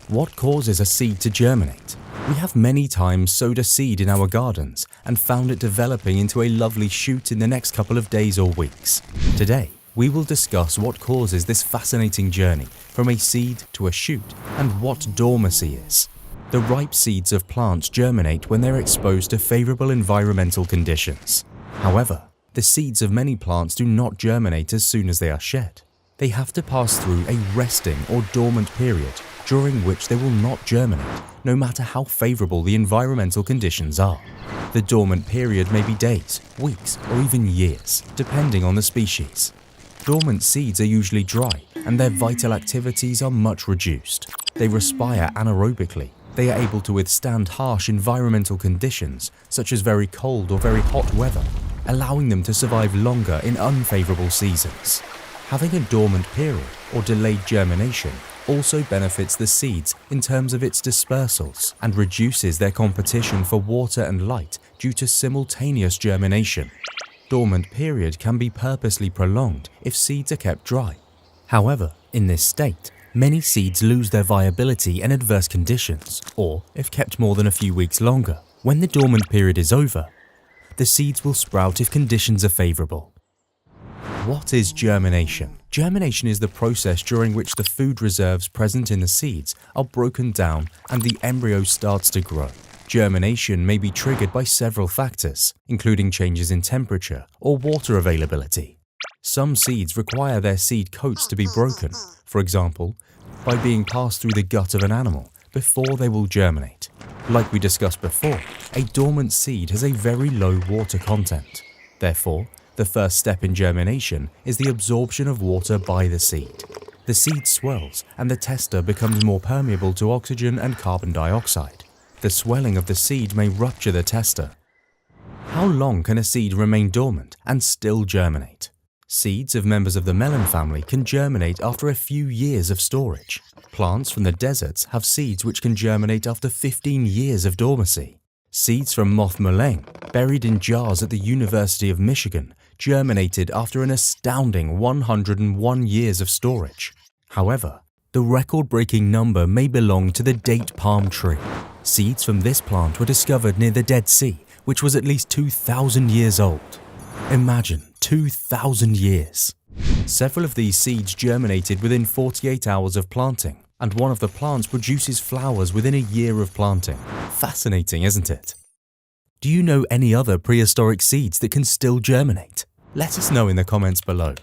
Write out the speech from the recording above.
What causes a seed to germinate? We have many times sowed a seed in our gardens and found it developing into a lovely shoot in the next couple of days or weeks. Today, we will discuss what causes this fascinating journey from a seed to a shoot and what dormancy is. The ripe seeds of plants germinate when they're exposed to favorable environmental conditions. However, the seeds of many plants do not germinate as soon as they are shed. They have to pass through a resting or dormant period during which they will not germinate, no matter how favorable the environmental conditions are. The dormant period may be days, weeks, or even years, depending on the species. Dormant seeds are usually dry, and their vital activities are much reduced. They respire anaerobically. They are able to withstand harsh environmental conditions, such as very cold or very hot weather, allowing them to survive longer in unfavorable seasons. Having a dormant period or delayed germination also benefits the seeds in terms of its dispersals and reduces their competition for water and light due to simultaneous germination. Dormant period can be purposely prolonged if seeds are kept dry. However, in this state, many seeds lose their viability in adverse conditions, or if kept more than a few weeks longer. When the dormant period is over, the seeds will sprout if conditions are favorable. What is germination? Germination is the process during which the food reserves present in the seeds are broken down and the embryo starts to grow. Germination may be triggered by several factors, including changes in temperature or water availability. Some seeds require their seed coats to be broken, for example, by being passed through the gut of an animal before they will germinate. Like we discussed before, a dormant seed has a very low water content. Therefore, the first step in germination is the absorption of water by the seed. The seed swells and the tester becomes more permeable to oxygen and carbon dioxide. The swelling of the seed may rupture the tester. How long can a seed remain dormant and still germinate? Seeds of members of the melon family can germinate after a few years of storage. Plants from the deserts have seeds which can germinate after 15 years of dormancy. Seeds from moth mullein, buried in jars at the University of Michigan, germinated after an astounding 101 years of storage. However, the record-breaking number may belong to the date palm tree. Seeds from this plant were discovered near the Dead Sea, which was at least 2,000 years old. Imagine 2,000 years. Several of these seeds germinated within 48 hours of planting, and one of the plants produces flowers within a year of planting. Fascinating, isn't it? Do you know any other prehistoric seeds that can still germinate? Let us know in the comments below.